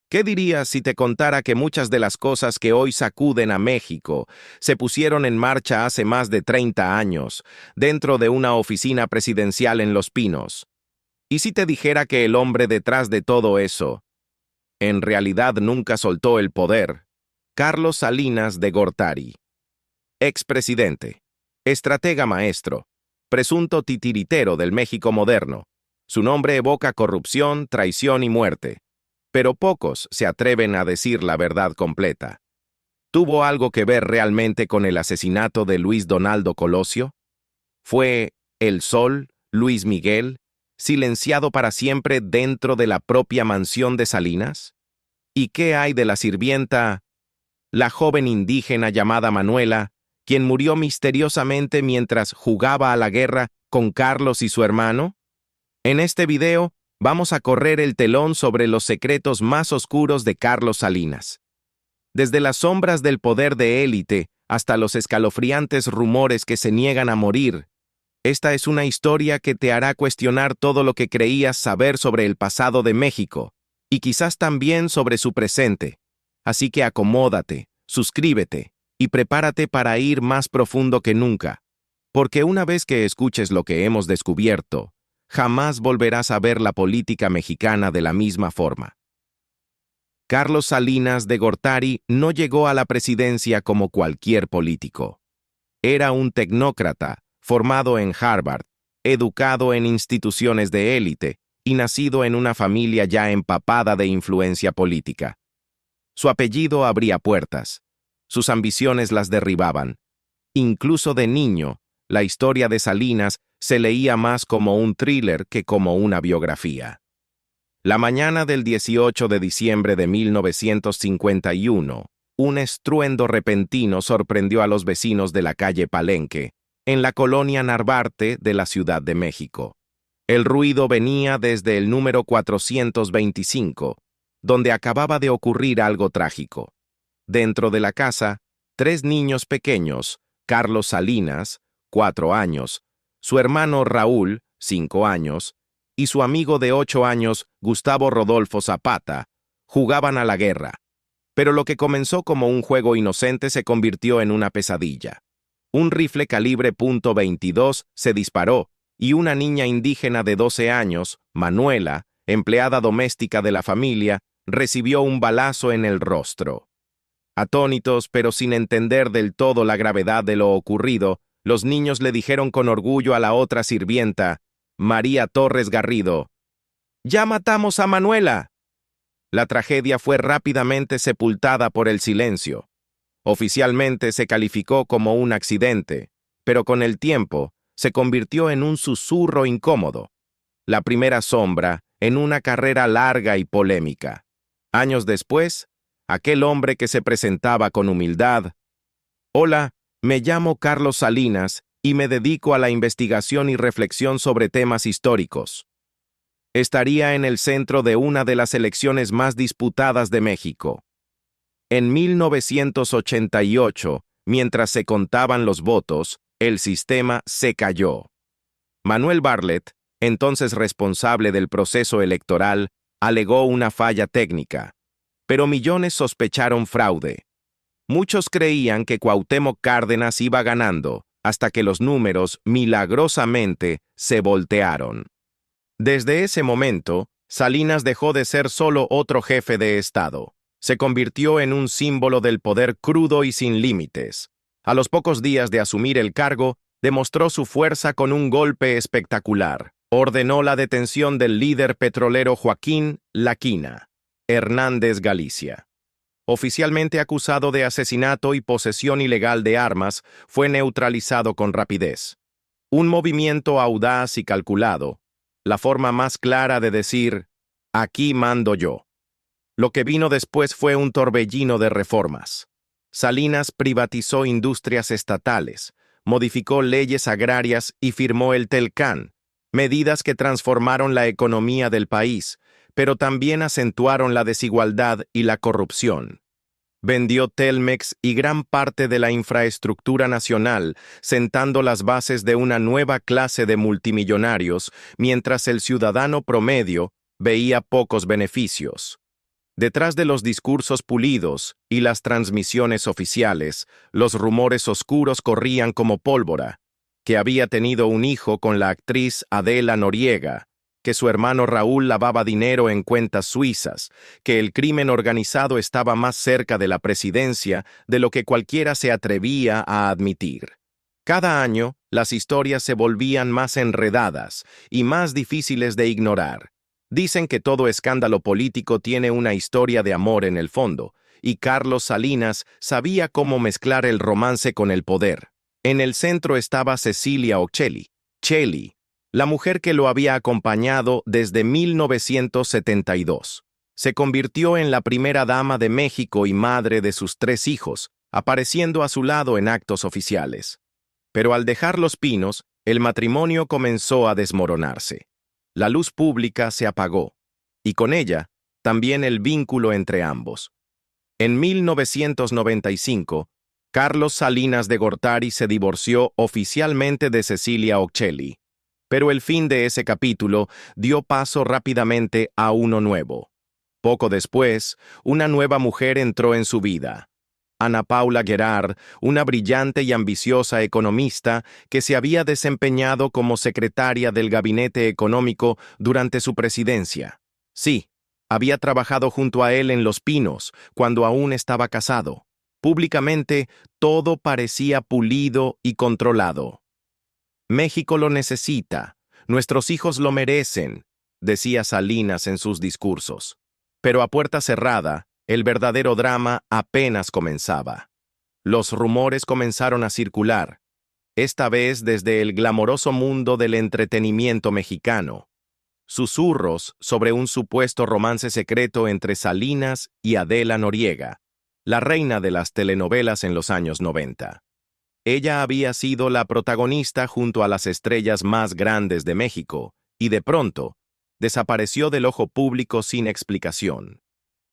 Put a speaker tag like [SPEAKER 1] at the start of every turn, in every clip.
[SPEAKER 1] ¿Qué dirías si te contara que muchas de las cosas que hoy sacuden a México se pusieron en marcha hace más de 30 años, dentro de una oficina presidencial en Los Pinos? ¿Y si te dijera que el hombre detrás de todo eso, en realidad nunca soltó el poder? Carlos Salinas de Gortari. Expresidente, estratega maestro, presunto titiritero del México moderno. Su nombre evoca corrupción, traición y muerte, pero pocos se atreven a decir la verdad completa. ¿Tuvo algo que ver realmente con el asesinato de Luis Donaldo Colosio? ¿Fue el Sol, Luis Miguel, silenciado para siempre dentro de la propia mansión de Salinas? ¿Y qué hay de la sirvienta, la joven indígena llamada Manuela, quien murió misteriosamente mientras jugaba a la guerra con Carlos y su hermano? En este video, vamos a correr el telón sobre los secretos más oscuros de Carlos Salinas. Desde las sombras del poder de élite hasta los escalofriantes rumores que se niegan a morir, esta es una historia que te hará cuestionar todo lo que creías saber sobre el pasado de México, y quizás también sobre su presente. Así que acomódate, suscríbete, y prepárate para ir más profundo que nunca, porque una vez que escuches lo que hemos descubierto, jamás volverás a ver la política mexicana de la misma forma. Carlos Salinas de Gortari no llegó a la presidencia como cualquier político. Era un tecnócrata, formado en Harvard, educado en instituciones de élite y nacido en una familia ya empapada de influencia política. Su apellido abría puertas, sus ambiciones las derribaban. Incluso de niño, la historia de Salinas se leía más como un thriller que como una biografía. La mañana del 18 de diciembre de 1951, un estruendo repentino sorprendió a los vecinos de la calle Palenque, en la colonia Narvarte de la Ciudad de México. El ruido venía desde el número 425, donde acababa de ocurrir algo trágico. Dentro de la casa, 3 niños pequeños, Carlos Salinas, 4 años, su hermano Raúl, 5 años, y su amigo de 8 años, Gustavo Rodolfo Zapata, jugaban a la guerra. Pero lo que comenzó como un juego inocente se convirtió en una pesadilla. Un rifle calibre .22 se disparó, y una niña indígena de 12 años, Manuela, empleada doméstica de la familia, recibió un balazo en el rostro. Atónitos, pero sin entender del todo la gravedad de lo ocurrido, los niños le dijeron con orgullo a la otra sirvienta, María Torres Garrido: «¡Ya matamos a Manuela!». La tragedia fue rápidamente sepultada por el silencio. Oficialmente se calificó como un accidente, pero con el tiempo se convirtió en un susurro incómodo. La primera sombra en una carrera larga y polémica. Años después, aquel hombre que se presentaba con humildad: «Hola, me llamo Carlos Salinas y me dedico a la investigación y reflexión sobre temas históricos». Estaría en el centro de una de las elecciones más disputadas de México. En 1988, mientras se contaban los votos, el sistema se cayó. Manuel Bartlett, entonces responsable del proceso electoral, alegó una falla técnica, pero millones sospecharon fraude. Muchos creían que Cuauhtémoc Cárdenas iba ganando, hasta que los números, milagrosamente, se voltearon. Desde ese momento, Salinas dejó de ser solo otro jefe de Estado. Se convirtió en un símbolo del poder crudo y sin límites. A los pocos días de asumir el cargo, demostró su fuerza con un golpe espectacular. Ordenó la detención del líder petrolero Joaquín Laquina Hernández Galicia. Oficialmente acusado de asesinato y posesión ilegal de armas, fue neutralizado con rapidez. Un movimiento audaz y calculado, la forma más clara de decir, aquí mando yo. Lo que vino después fue un torbellino de reformas. Salinas privatizó industrias estatales, modificó leyes agrarias y firmó el Telcán, medidas que transformaron la economía del país, pero también acentuaron la desigualdad y la corrupción. Vendió Telmex y gran parte de la infraestructura nacional, sentando las bases de una nueva clase de multimillonarios, mientras el ciudadano promedio veía pocos beneficios. Detrás de los discursos pulidos y las transmisiones oficiales, los rumores oscuros corrían como pólvora, que había tenido un hijo con la actriz Adela Noriega, que su hermano Raúl lavaba dinero en cuentas suizas, que el crimen organizado estaba más cerca de la presidencia de lo que cualquiera se atrevía a admitir. Cada año, las historias se volvían más enredadas y más difíciles de ignorar. Dicen que todo escándalo político tiene una historia de amor en el fondo, y Carlos Salinas sabía cómo mezclar el romance con el poder. En el centro estaba Cecilia Ochelli, Chely, la mujer que lo había acompañado desde 1972. Se convirtió en la primera dama de México y madre de sus 3 hijos, apareciendo a su lado en actos oficiales. Pero al dejar Los Pinos, el matrimonio comenzó a desmoronarse. La luz pública se apagó, y con ella, también el vínculo entre ambos. En 1995, Carlos Salinas de Gortari se divorció oficialmente de Cecilia Ochelli, pero el fin de ese capítulo dio paso rápidamente a uno nuevo. Poco después, una nueva mujer entró en su vida. Ana Paula Gerard, una brillante y ambiciosa economista que se había desempeñado como secretaria del Gabinete Económico durante su presidencia. Sí, había trabajado junto a él en Los Pinos, cuando aún estaba casado. Públicamente, todo parecía pulido y controlado. México lo necesita, nuestros hijos lo merecen, decía Salinas en sus discursos. Pero a puerta cerrada, el verdadero drama apenas comenzaba. Los rumores comenzaron a circular, esta vez desde el glamoroso mundo del entretenimiento mexicano. Susurros sobre un supuesto romance secreto entre Salinas y Adela Noriega, la reina de las telenovelas en los años 90. Ella había sido la protagonista junto a las estrellas más grandes de México, y de pronto, desapareció del ojo público sin explicación.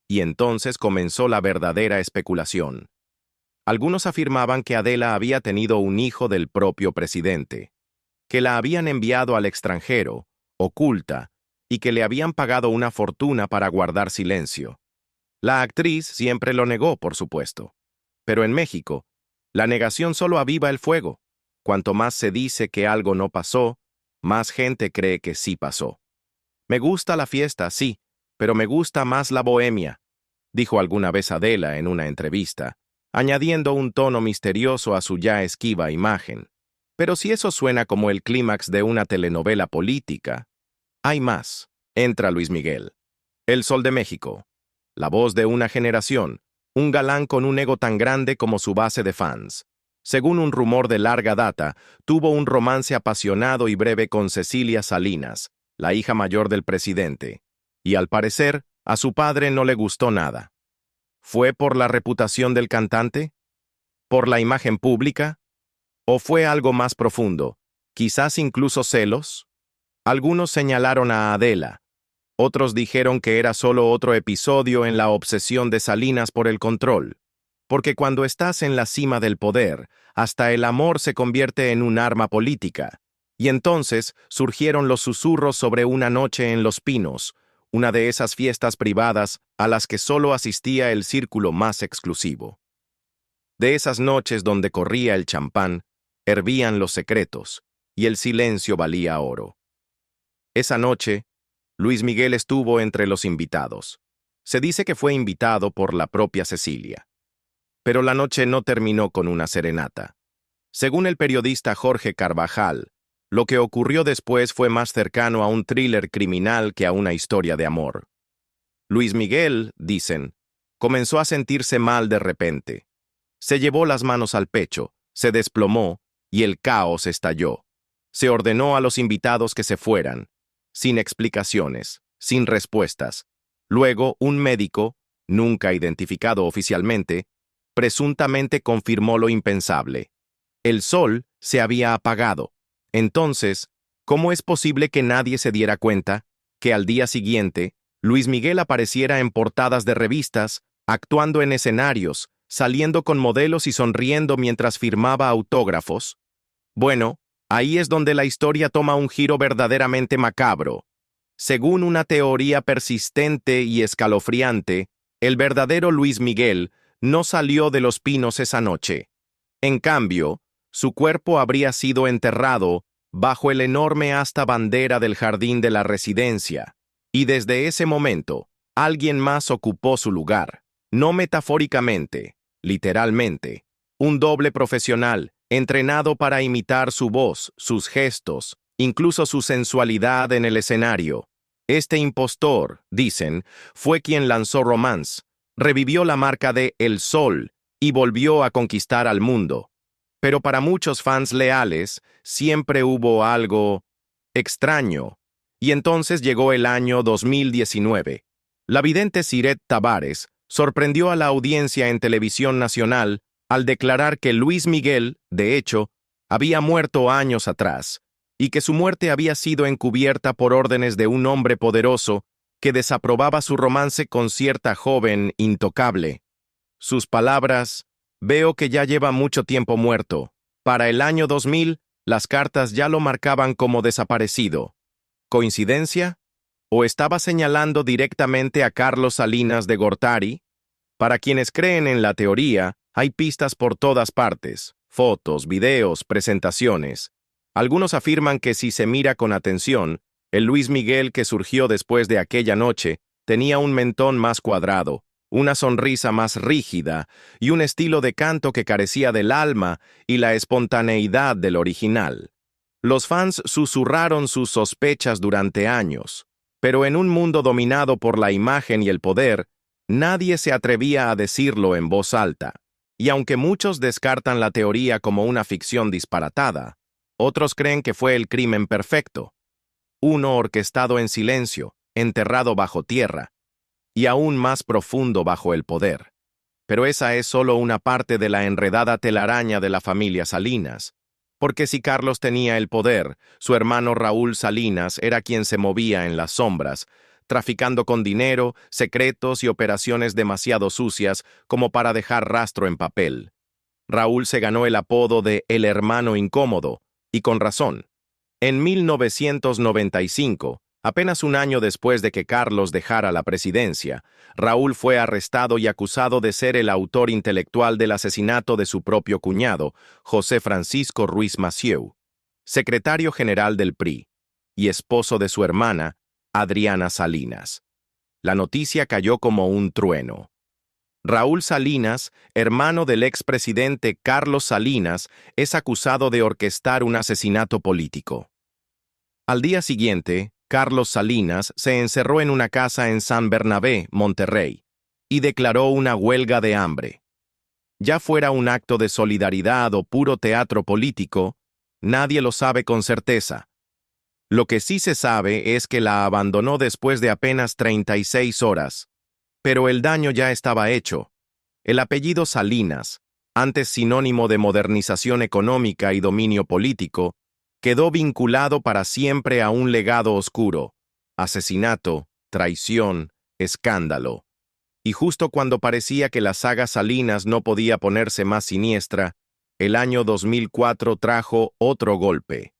[SPEAKER 1] Y entonces comenzó la verdadera especulación. Algunos afirmaban que Adela había tenido un hijo del propio presidente, que la habían enviado al extranjero, oculta, y que le habían pagado una fortuna para guardar silencio. La actriz siempre lo negó, por supuesto. Pero en México, la negación solo aviva el fuego. Cuanto más se dice que algo no pasó, más gente cree que sí pasó. Me gusta la fiesta, sí, pero me gusta más la bohemia, dijo alguna vez Adela en una entrevista, añadiendo un tono misterioso a su ya esquiva imagen. Pero si eso suena como el clímax de una telenovela política, hay más. Entra Luis Miguel, el Sol de México, la voz de una generación, un galán con un ego tan grande como su base de fans. Según un rumor de larga data, tuvo un romance apasionado y breve con Cecilia Salinas, la hija mayor del presidente, y al parecer, a su padre no le gustó nada. ¿Fue por la reputación del cantante? ¿Por la imagen pública? ¿O fue algo más profundo, quizás incluso celos? Algunos señalaron a Adela, otros dijeron que era solo otro episodio en la obsesión de Salinas por el control, porque cuando estás en la cima del poder, hasta el amor se convierte en un arma política. Y entonces surgieron los susurros sobre una noche en Los Pinos, una de esas fiestas privadas a las que solo asistía el círculo más exclusivo. De esas noches donde corría el champán, hervían los secretos, y el silencio valía oro. Esa noche, Luis Miguel estuvo entre los invitados. Se dice que fue invitado por la propia Cecilia. Pero la noche no terminó con una serenata. Según el periodista Jorge Carvajal, lo que ocurrió después fue más cercano a un thriller criminal que a una historia de amor. Luis Miguel, dicen, comenzó a sentirse mal de repente. Se llevó las manos al pecho, se desplomó y el caos estalló. Se ordenó a los invitados que se fueran, sin explicaciones, sin respuestas. Luego, un médico, nunca identificado oficialmente, presuntamente confirmó lo impensable. El sol se había apagado. Entonces, ¿cómo es posible que nadie se diera cuenta que al día siguiente Luis Miguel apareciera en portadas de revistas, actuando en escenarios, saliendo con modelos y sonriendo mientras firmaba autógrafos? Bueno, ahí es donde la historia toma un giro verdaderamente macabro. Según una teoría persistente y escalofriante, El verdadero Luis Miguel no salió de Los Pinos esa noche. En cambio, su cuerpo habría sido enterrado bajo el enorme asta bandera del jardín de la residencia, y desde ese momento, alguien más ocupó su lugar, no metafóricamente, literalmente, un doble profesional, entrenado para imitar su voz, sus gestos, incluso su sensualidad en el escenario. Este impostor, dicen, fue quien lanzó Romance, revivió la marca de El Sol y volvió a conquistar al mundo. Pero para muchos fans leales, siempre hubo algo extraño. Y entonces llegó el año 2019. La vidente Siret Tavares sorprendió a la audiencia en televisión nacional al declarar que Luis Miguel, de hecho, había muerto años atrás, y que su muerte había sido encubierta por órdenes de un hombre poderoso que desaprobaba su romance con cierta joven intocable. Sus palabras: veo que ya lleva mucho tiempo muerto. Para el año 2000, las cartas ya lo marcaban como desaparecido. ¿Coincidencia? ¿O estaba señalando directamente a Carlos Salinas de Gortari? Para quienes creen en la teoría, hay pistas por todas partes: fotos, videos, presentaciones. Algunos afirman que si se mira con atención, el Luis Miguel que surgió después de aquella noche tenía un mentón más cuadrado, una sonrisa más rígida y un estilo de canto que carecía del alma y la espontaneidad del original. Los fans susurraron sus sospechas durante años, pero en un mundo dominado por la imagen y el poder, nadie se atrevía a decirlo en voz alta. Y aunque muchos descartan la teoría como una ficción disparatada, otros creen que fue el crimen perfecto, uno orquestado en silencio, enterrado bajo tierra, y aún más profundo bajo el poder. Pero esa es solo una parte de la enredada telaraña de la familia Salinas, porque si Carlos tenía el poder, su hermano Raúl Salinas era quien se movía en las sombras, traficando con dinero, secretos y operaciones demasiado sucias como para dejar rastro en papel. Raúl se ganó el apodo de El Hermano Incómodo, y con razón. En 1995, apenas un año después de que Carlos dejara la presidencia, Raúl fue arrestado y acusado de ser el autor intelectual del asesinato de su propio cuñado, José Francisco Ruiz Massieu, secretario general del PRI, y esposo de su hermana, Adriana Salinas. La noticia cayó como un trueno. Raúl Salinas, hermano del expresidente Carlos Salinas, es acusado de orquestar un asesinato político. Al día siguiente, Carlos Salinas se encerró en una casa en San Bernabé, Monterrey, y declaró una huelga de hambre. Ya fuera un acto de solidaridad o puro teatro político, nadie lo sabe con certeza. Lo que sí se sabe es que la abandonó después de apenas 36 horas. Pero el daño ya estaba hecho. El apellido Salinas, antes sinónimo de modernización económica y dominio político, quedó vinculado para siempre a un legado oscuro: asesinato, traición, escándalo. Y justo cuando parecía que la saga Salinas no podía ponerse más siniestra, el año 2004 trajo otro golpe.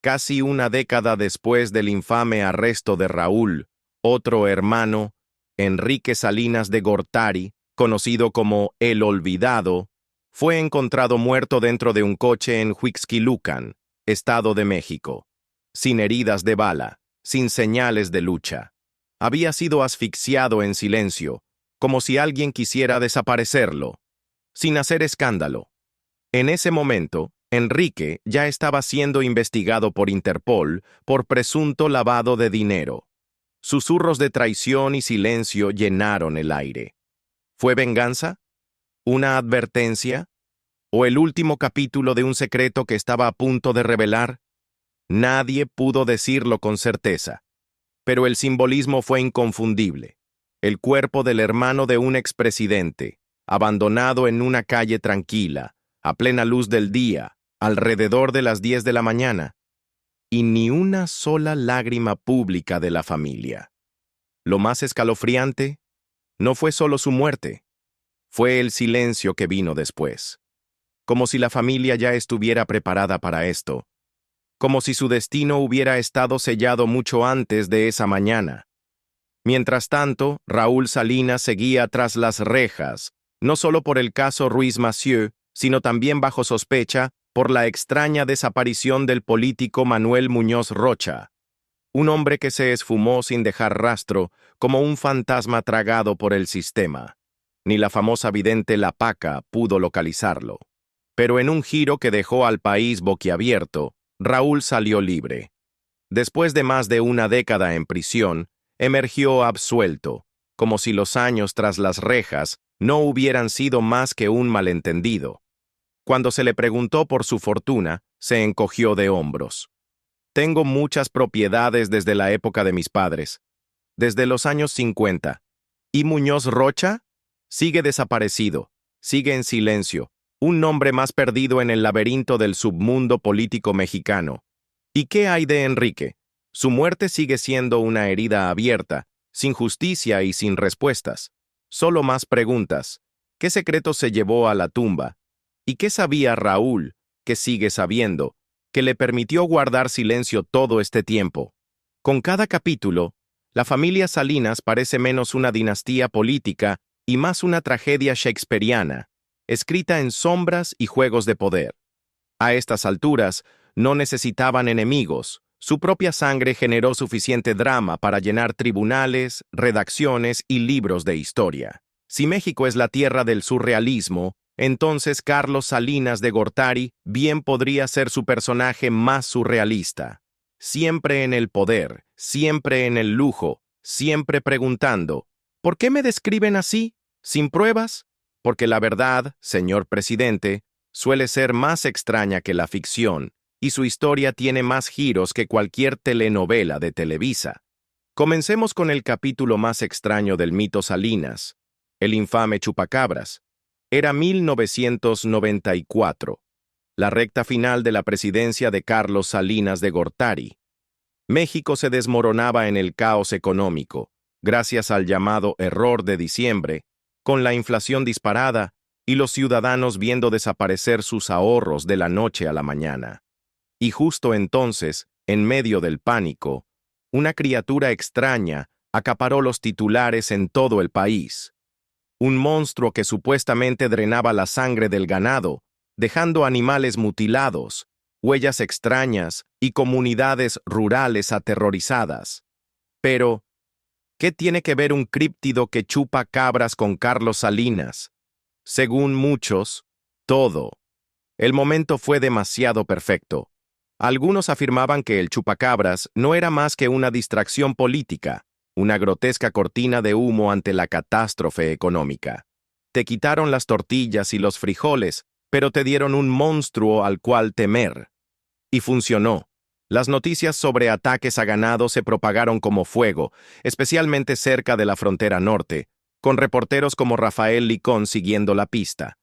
[SPEAKER 1] Casi una década después del infame arresto de Raúl, otro hermano, Enrique Salinas de Gortari, conocido como El Olvidado, fue encontrado muerto dentro de un coche en Huixquilucan, Estado de México, sin heridas de bala, sin señales de lucha. Había sido asfixiado en silencio, como si alguien quisiera desaparecerlo, sin hacer escándalo. En ese momento, Enrique ya estaba siendo investigado por Interpol por presunto lavado de dinero. Susurros de traición y silencio llenaron el aire. ¿Fue venganza? ¿Una advertencia? ¿O el último capítulo de un secreto que estaba a punto de revelar? Nadie pudo decirlo con certeza. Pero el simbolismo fue inconfundible. El cuerpo del hermano de un expresidente, abandonado en una calle tranquila, a plena luz del día, alrededor de las 10 de la mañana, y ni una sola lágrima pública de la familia. Lo más escalofriante no fue solo su muerte, fue el silencio que vino después. Como si la familia ya estuviera preparada para esto, como si su destino hubiera estado sellado mucho antes de esa mañana. Mientras tanto, Raúl Salinas seguía tras las rejas, no solo por el caso Ruiz Massieu, sino también bajo sospecha por la extraña desaparición del político Manuel Muñoz Rocha, un hombre que se esfumó sin dejar rastro como un fantasma tragado por el sistema. Ni la famosa vidente La Paca pudo localizarlo. Pero en un giro que dejó al país boquiabierto, Raúl salió libre. Después de más de una década en prisión, emergió absuelto, como si los años tras las rejas no hubieran sido más que un malentendido. Cuando se le preguntó por su fortuna, se encogió de hombros. Tengo muchas propiedades desde la época de mis padres, desde los años 50. ¿Y Muñoz Rocha? Sigue desaparecido, sigue en silencio, un nombre más perdido en el laberinto del submundo político mexicano. ¿Y qué hay de Enrique? Su muerte sigue siendo una herida abierta, sin justicia y sin respuestas. Solo más preguntas. ¿Qué secreto se llevó a la tumba? ¿Y qué sabía Raúl, que sigue sabiendo, que le permitió guardar silencio todo este tiempo? Con cada capítulo, la familia Salinas parece menos una dinastía política y más una tragedia shakespeariana, escrita en sombras y juegos de poder. A estas alturas, no necesitaban enemigos. Su propia sangre generó suficiente drama para llenar tribunales, redacciones y libros de historia. Si México es la tierra del surrealismo, entonces Carlos Salinas de Gortari bien podría ser su personaje más surrealista. Siempre en el poder, siempre en el lujo, siempre preguntando, ¿por qué me describen así? ¿Sin pruebas? Porque la verdad, señor presidente, suele ser más extraña que la ficción, y su historia tiene más giros que cualquier telenovela de Televisa. Comencemos con el capítulo más extraño del mito Salinas, el infame chupacabras. Era 1994, la recta final de la presidencia de Carlos Salinas de Gortari. México se desmoronaba en el caos económico, gracias al llamado error de diciembre, con la inflación disparada y los ciudadanos viendo desaparecer sus ahorros de la noche a la mañana. Y justo entonces, en medio del pánico, una criatura extraña acaparó los titulares en todo el país. Un monstruo que supuestamente drenaba la sangre del ganado, dejando animales mutilados, huellas extrañas y comunidades rurales aterrorizadas. Pero, ¿qué tiene que ver un críptido que chupa cabras con Carlos Salinas? Según muchos, todo. El momento fue demasiado perfecto. Algunos afirmaban que el chupacabras no era más que una distracción política, una grotesca cortina de humo ante la catástrofe económica. Te quitaron las tortillas y los frijoles, pero te dieron un monstruo al cual temer. Y funcionó. Las noticias sobre ataques a ganado se propagaron como fuego, especialmente cerca de la frontera norte, con reporteros como Rafael Licón siguiendo la pista.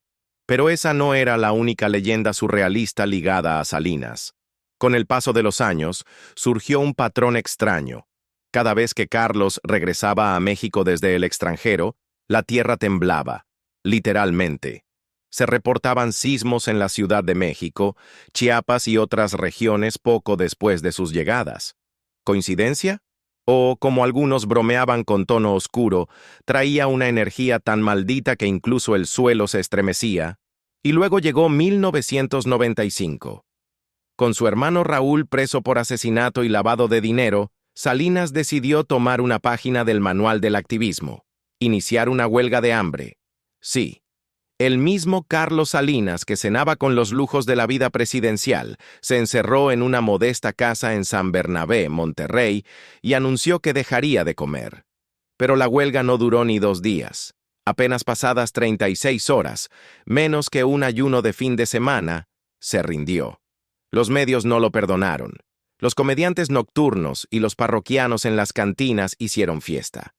[SPEAKER 1] Pero esa no era la única leyenda surrealista ligada a Salinas. Con el paso de los años, surgió un patrón extraño. Cada vez que Carlos regresaba a México desde el extranjero, la tierra temblaba, literalmente. Se reportaban sismos en la Ciudad de México, Chiapas y otras regiones poco después de sus llegadas. ¿Coincidencia? O, como algunos bromeaban con tono oscuro, traía una energía tan maldita que incluso el suelo se estremecía. Y luego llegó 1995. Con su hermano Raúl preso por asesinato y lavado de dinero, Salinas decidió tomar una página del manual del activismo, iniciar una huelga de hambre. Sí, el mismo Carlos Salinas, que cenaba con los lujos de la vida presidencial, se encerró en una modesta casa en San Bernabé, Monterrey, y anunció que dejaría de comer. Pero la huelga no duró ni 2 días. Apenas pasadas 36 horas, menos que un ayuno de fin de semana, se rindió. Los medios no lo perdonaron. Los comediantes nocturnos y los parroquianos en las cantinas hicieron fiesta.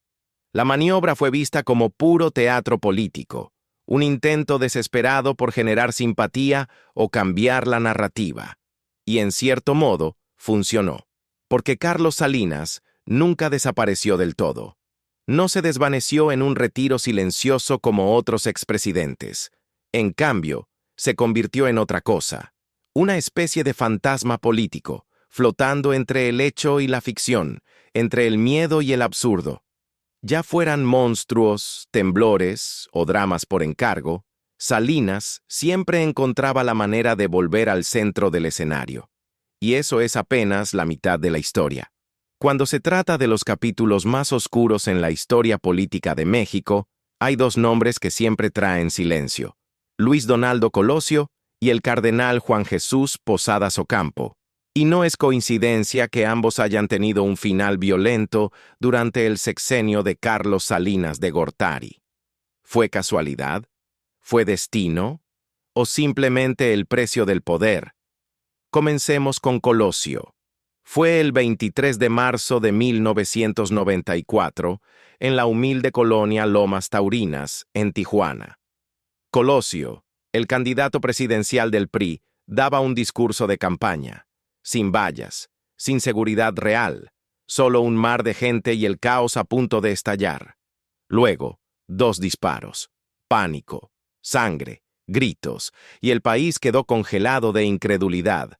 [SPEAKER 1] La maniobra fue vista como puro teatro político, un intento desesperado por generar simpatía o cambiar la narrativa. Y en cierto modo, funcionó, porque Carlos Salinas nunca desapareció del todo. No se desvaneció en un retiro silencioso como otros expresidentes. En cambio, se convirtió en otra cosa. Una especie de fantasma político, flotando entre el hecho y la ficción, entre el miedo y el absurdo. Ya fueran monstruos, temblores o dramas por encargo, Salinas siempre encontraba la manera de volver al centro del escenario. Y eso es apenas la mitad de la historia. Cuando se trata de los capítulos más oscuros en la historia política de México, hay dos nombres que siempre traen silencio: Luis Donaldo Colosio y el cardenal Juan Jesús Posadas Ocampo. Y no es coincidencia que ambos hayan tenido un final violento durante el sexenio de Carlos Salinas de Gortari. ¿Fue casualidad? ¿Fue destino? ¿O simplemente el precio del poder? Comencemos con Colosio. Fue el 23 de marzo de 1994, en la humilde colonia Lomas Taurinas, en Tijuana. Colosio, el candidato presidencial del PRI, daba un discurso de campaña, sin vallas, sin seguridad real, solo un mar de gente y el caos a punto de estallar. Luego, dos disparos, pánico, sangre, gritos, y el país quedó congelado de incredulidad.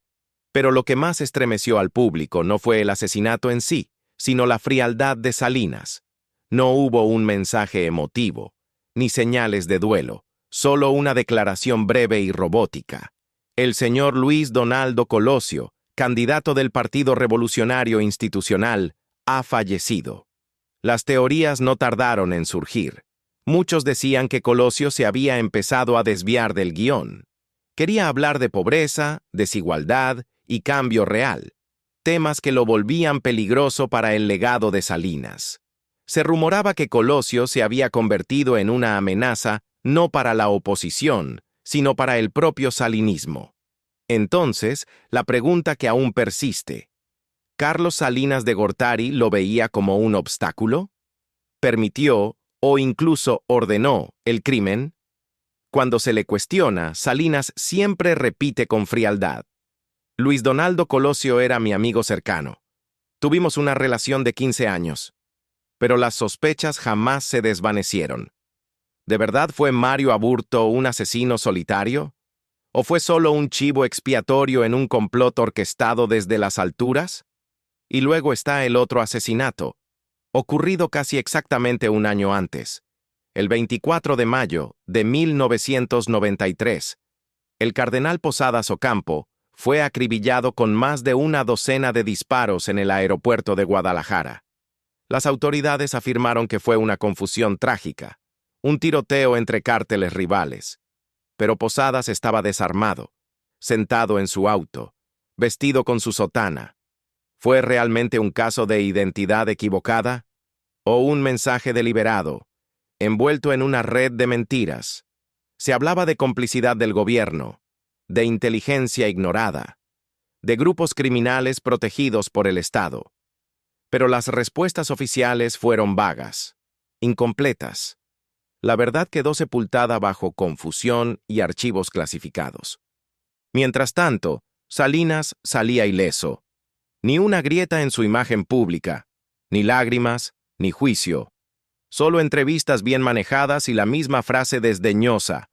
[SPEAKER 1] Pero lo que más estremeció al público no fue el asesinato en sí, sino la frialdad de Salinas. No hubo un mensaje emotivo, ni señales de duelo, solo una declaración breve y robótica. El señor Luis Donaldo Colosio, candidato del Partido Revolucionario Institucional, ha fallecido. Las teorías no tardaron en surgir. Muchos decían que Colosio se había empezado a desviar del guión. Quería hablar de pobreza, desigualdad y cambio real, temas que lo volvían peligroso para el legado de Salinas. Se rumoraba que Colosio se había convertido en una amenaza no para la oposición, sino para el propio salinismo. Entonces, la pregunta que aún persiste: ¿Carlos Salinas de Gortari lo veía como un obstáculo? ¿Permitió o incluso ordenó el crimen? Cuando se le cuestiona, Salinas siempre repite con frialdad: Luis Donaldo Colosio era mi amigo cercano. Tuvimos una relación de 15 años. Pero las sospechas jamás se desvanecieron. ¿De verdad fue Mario Aburto un asesino solitario? ¿O fue solo un chivo expiatorio en un complot orquestado desde las alturas? Y luego está el otro asesinato, ocurrido casi exactamente un año antes. El 24 de mayo de 1993, el cardenal Posadas Ocampo fue acribillado con más de una docena de disparos en el aeropuerto de Guadalajara. Las autoridades afirmaron que fue una confusión trágica, un tiroteo entre cárteles rivales. Pero Posadas estaba desarmado, sentado en su auto, vestido con su sotana. ¿Fue realmente un caso de identidad equivocada? ¿O un mensaje deliberado, envuelto en una red de mentiras? Se hablaba de complicidad del gobierno, de inteligencia ignorada, de grupos criminales protegidos por el Estado. Pero las respuestas oficiales fueron vagas, incompletas. La verdad quedó sepultada bajo confusión y archivos clasificados. Mientras tanto, Salinas salía ileso. Ni una grieta en su imagen pública, ni lágrimas, ni juicio. Solo entrevistas bien manejadas y la misma frase desdeñosa: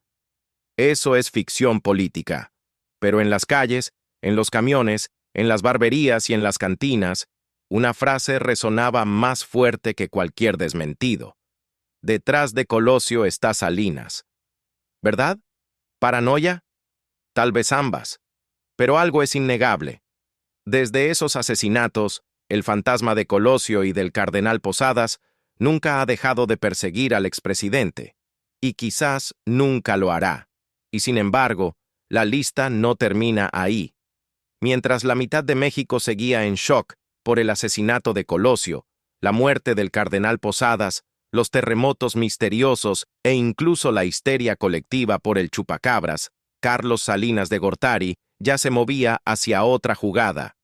[SPEAKER 1] eso es ficción política. Pero en las calles, en los camiones, en las barberías y en las cantinas, una frase resonaba más fuerte que cualquier desmentido: detrás de Colosio está Salinas. ¿Verdad? ¿Paranoia? Tal vez ambas. Pero algo es innegable. Desde esos asesinatos, el fantasma de Colosio y del cardenal Posadas nunca ha dejado de perseguir al expresidente, y quizás nunca lo hará. Y sin embargo, la lista no termina ahí. Mientras la mitad de México seguía en shock por el asesinato de Colosio, la muerte del cardenal Posadas, los terremotos misteriosos e incluso la histeria colectiva por el chupacabras, Carlos Salinas de Gortari ya se movía hacia otra jugada: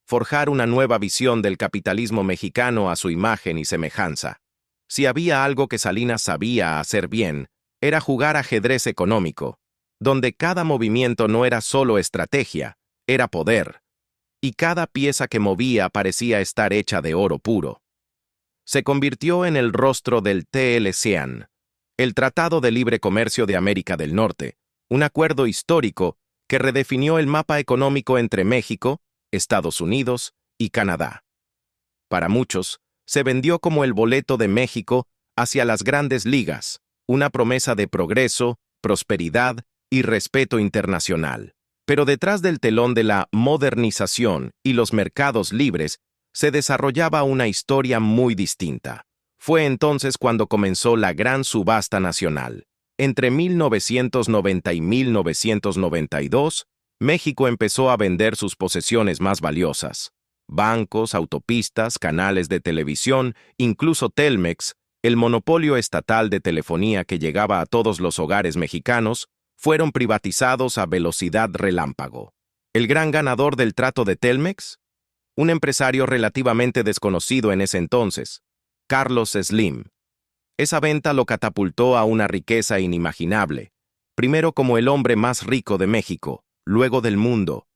[SPEAKER 1] forjar una nueva visión del capitalismo mexicano a su imagen y semejanza. Si había algo que Salinas sabía hacer bien, era jugar ajedrez económico, donde cada movimiento no era solo estrategia, era poder, y cada pieza que movía parecía estar hecha de oro puro. Se convirtió en el rostro del TLCAN, el Tratado de Libre Comercio de América del Norte, un acuerdo histórico que redefinió el mapa económico entre México, Estados Unidos y Canadá. Para muchos, Se vendió como el boleto de México hacia las grandes ligas, una promesa de progreso, prosperidad y respeto internacional. Pero detrás del telón de la modernización y los mercados libres se desarrollaba una historia muy distinta. Fue entonces cuando comenzó la gran subasta nacional. Entre 1990 y 1992, México empezó a vender sus posesiones más valiosas. Bancos, autopistas, canales de televisión, incluso Telmex, el monopolio estatal de telefonía que llegaba a todos los hogares mexicanos, fueron privatizados a velocidad relámpago. ¿El gran ganador del trato de Telmex? Un empresario relativamente desconocido en ese entonces, Carlos Slim. Esa venta lo catapultó a una riqueza inimaginable, primero como el hombre más rico de México, luego del mundo.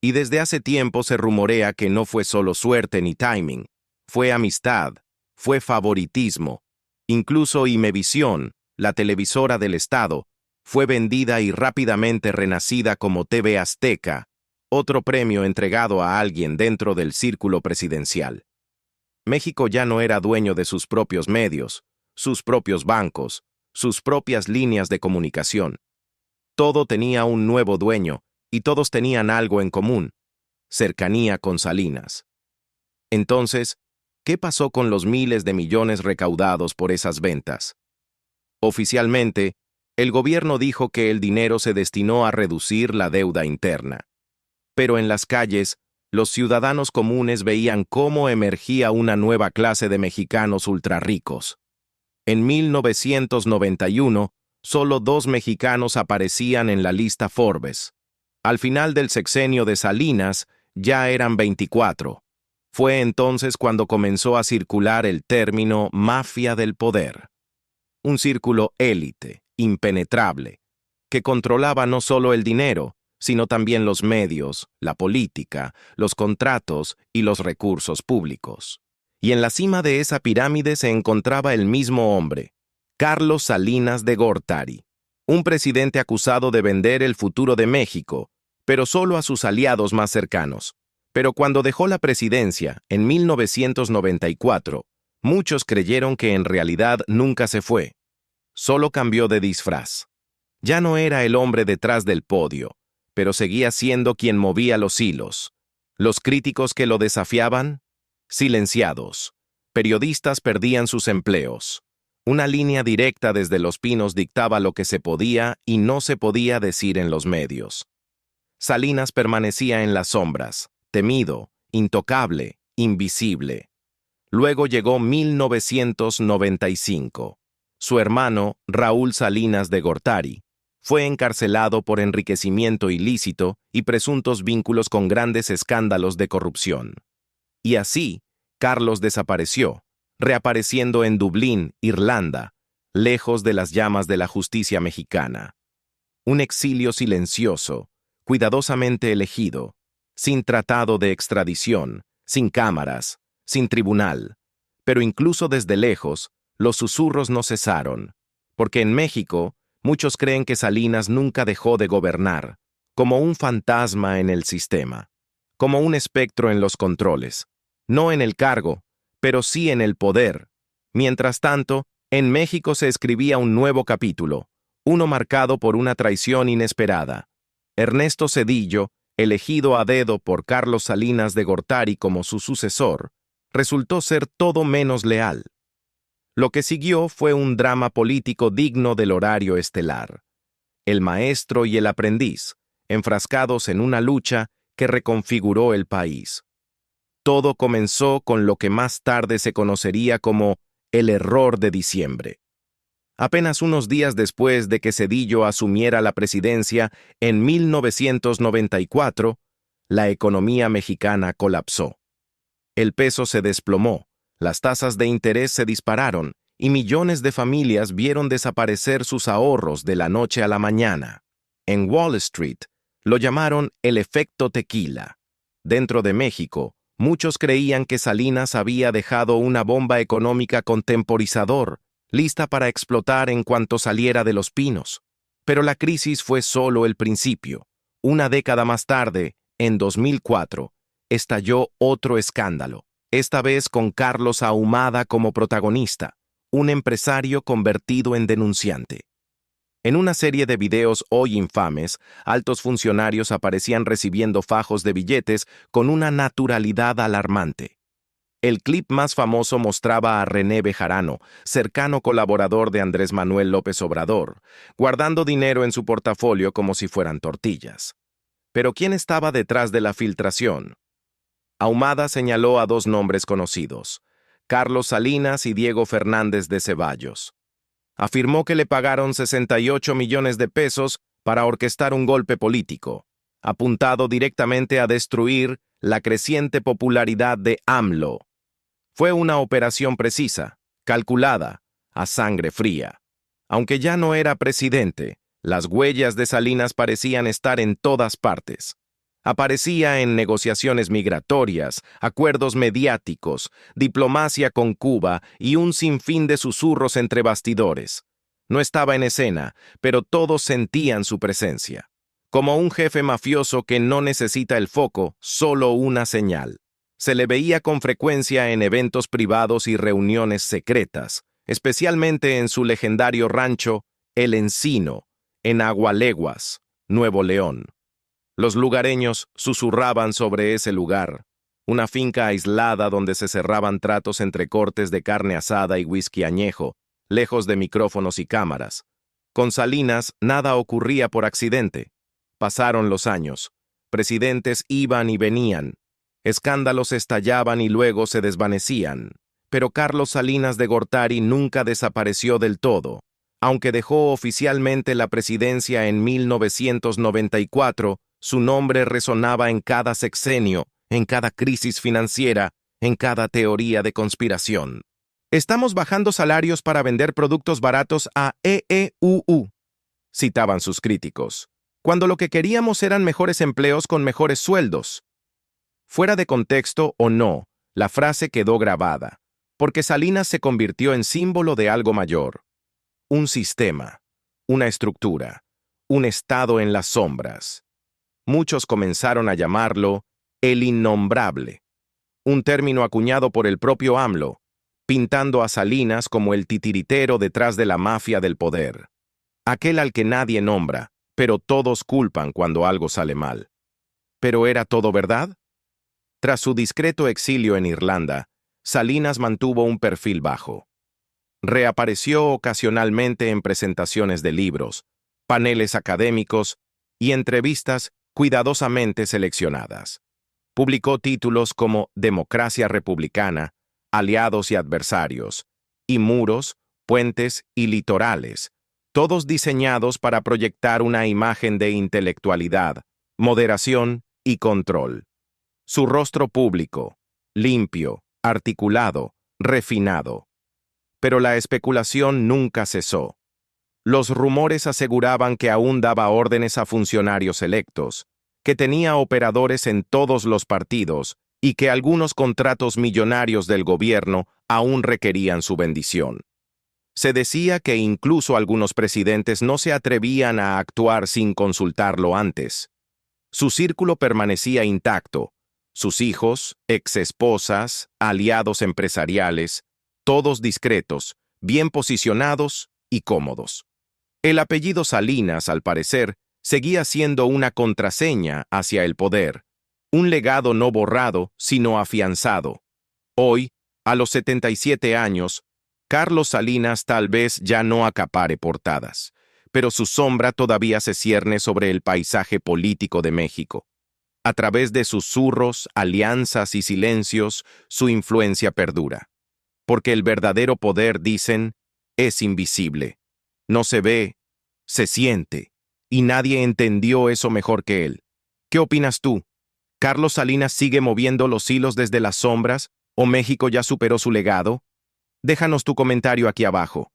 [SPEAKER 1] Y desde hace tiempo se rumorea que no fue solo suerte ni timing, fue amistad, fue favoritismo. Incluso Imevisión, la televisora del Estado, fue vendida y rápidamente renacida como TV Azteca, otro premio entregado a alguien dentro del círculo presidencial. México ya no era dueño de sus propios medios, sus propios bancos, sus propias líneas de comunicación. Todo tenía un nuevo dueño, y todos tenían algo en común: cercanía con Salinas. Entonces, ¿qué pasó con los miles de millones recaudados por esas ventas? Oficialmente, el gobierno dijo que el dinero se destinó a reducir la deuda interna. Pero en las calles, los ciudadanos comunes veían cómo emergía una nueva clase de mexicanos ultrarricos. En 1991, solo 2 mexicanos aparecían en la lista Forbes. Al final del sexenio de Salinas, ya eran 24. Fue entonces cuando comenzó a circular el término mafia del poder. Un círculo élite, impenetrable, que controlaba no solo el dinero, sino también los medios, la política, los contratos y los recursos públicos. Y en la cima de esa pirámide se encontraba el mismo hombre, Carlos Salinas de Gortari, un presidente acusado de vender el futuro de México, pero solo a sus aliados más cercanos. Pero cuando dejó la presidencia, en 1994, muchos creyeron que en realidad nunca se fue. Solo cambió de disfraz. Ya no era el hombre detrás del podio, pero seguía siendo quien movía los hilos. Los críticos que lo desafiaban, silenciados. Periodistas perdían sus empleos. Una línea directa desde Los Pinos dictaba lo que se podía y no se podía decir en los medios. Salinas permanecía en las sombras, temido, intocable, invisible. Luego llegó 1995. Su hermano, Raúl Salinas de Gortari, fue encarcelado por enriquecimiento ilícito y presuntos vínculos con grandes escándalos de corrupción. Y así, Carlos desapareció, reapareciendo en Dublín, Irlanda, lejos de las llamas de la justicia mexicana. Un exilio silencioso, cuidadosamente elegido, sin tratado de extradición, sin cámaras, sin tribunal. Pero incluso desde lejos, los susurros no cesaron, porque en México muchos creen que Salinas nunca dejó de gobernar, como un fantasma en el sistema, como un espectro en los controles, no en el cargo, pero sí en el poder. Mientras tanto, en México se escribía un nuevo capítulo, uno marcado por una traición inesperada. Ernesto Zedillo, elegido a dedo por Carlos Salinas de Gortari como su sucesor, resultó ser todo menos leal. Lo que siguió fue un drama político digno del horario estelar. El maestro y el aprendiz, enfrascados en una lucha que reconfiguró el país. Todo comenzó con lo que más tarde se conocería como el error de diciembre. Apenas unos días después de que Zedillo asumiera la presidencia en 1994, la economía mexicana colapsó. El peso se desplomó, las tasas de interés se dispararon y millones de familias vieron desaparecer sus ahorros de la noche a la mañana. En Wall Street, lo llamaron el efecto tequila. Dentro de México, muchos creían que Salinas había dejado una bomba económica con temporizador, lista para explotar en cuanto saliera de Los Pinos. Pero la crisis fue solo el principio. Una década más tarde, en 2004, estalló otro escándalo, esta vez con Carlos Ahumada como protagonista, un empresario convertido en denunciante. En una serie de videos hoy infames, altos funcionarios aparecían recibiendo fajos de billetes con una naturalidad alarmante. El clip más famoso mostraba a René Bejarano, cercano colaborador de Andrés Manuel López Obrador, guardando dinero en su portafolio como si fueran tortillas. Pero ¿quién estaba detrás de la filtración? Ahumada señaló a dos nombres conocidos, Carlos Salinas y Diego Fernández de Ceballos. Afirmó que le pagaron 68 millones de pesos para orquestar un golpe político, apuntado directamente a destruir la creciente popularidad de AMLO. Fue una operación precisa, calculada, a sangre fría. Aunque ya no era presidente, las huellas de Salinas parecían estar en todas partes. Aparecía en negociaciones migratorias, acuerdos mediáticos, diplomacia con Cuba y un sinfín de susurros entre bastidores. No estaba en escena, pero todos sentían su presencia. Como un jefe mafioso que no necesita el foco, solo una señal. Se le veía con frecuencia en eventos privados y reuniones secretas, especialmente en su legendario rancho El Encino, en Agualeguas, Nuevo León. Los lugareños susurraban sobre ese lugar, una finca aislada donde se cerraban tratos entre cortes de carne asada y whisky añejo, lejos de micrófonos y cámaras. Con Salinas nada ocurría por accidente. Pasaron los años. Presidentes iban y venían. Escándalos estallaban y luego se desvanecían. Pero Carlos Salinas de Gortari nunca desapareció del todo. Aunque dejó oficialmente la presidencia en 1994, su nombre resonaba en cada sexenio, en cada crisis financiera, en cada teoría de conspiración. «Estamos bajando salarios para vender productos baratos a EEUU», citaban sus críticos, cuando lo que queríamos eran mejores empleos con mejores sueldos. Fuera de contexto o no, la frase quedó grabada, porque Salinas se convirtió en símbolo de algo mayor. Un sistema, una estructura, un estado en las sombras. Muchos comenzaron a llamarlo el innombrable, un término acuñado por el propio AMLO, pintando a Salinas como el titiritero detrás de la mafia del poder. Aquel al que nadie nombra, pero todos culpan cuando algo sale mal. ¿Pero era todo verdad? Tras su discreto exilio en Irlanda, Salinas mantuvo un perfil bajo. Reapareció ocasionalmente en presentaciones de libros, paneles académicos y entrevistas cuidadosamente seleccionadas. Publicó títulos como Democracia Republicana, Aliados y Adversarios, y Muros, Puentes y Litorales, todos diseñados para proyectar una imagen de intelectualidad, moderación y control. Su rostro público, limpio, articulado, refinado. Pero la especulación nunca cesó. Los rumores aseguraban que aún daba órdenes a funcionarios electos, que tenía operadores en todos los partidos y que algunos contratos millonarios del gobierno aún requerían su bendición. Se decía que incluso algunos presidentes no se atrevían a actuar sin consultarlo antes. Su círculo permanecía intacto. Sus hijos, exesposas, aliados empresariales, todos discretos, bien posicionados y cómodos. El apellido Salinas, al parecer, seguía siendo una contraseña hacia el poder, un legado no borrado, sino afianzado. Hoy, a los 77 años, Carlos Salinas tal vez ya no acapare portadas, pero su sombra todavía se cierne sobre el paisaje político de México. A través de susurros, alianzas y silencios, su influencia perdura. Porque el verdadero poder, dicen, es invisible. No se ve, se siente, y nadie entendió eso mejor que él. ¿Qué opinas tú? ¿Carlos Salinas sigue moviendo los hilos desde las sombras, o México ya superó su legado? Déjanos tu comentario aquí abajo.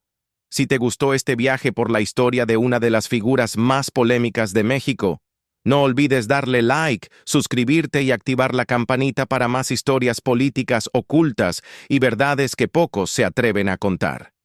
[SPEAKER 1] Si te gustó este viaje por la historia de una de las figuras más polémicas de México, no olvides darle like, suscribirte y activar la campanita para más historias políticas ocultas y verdades que pocos se atreven a contar.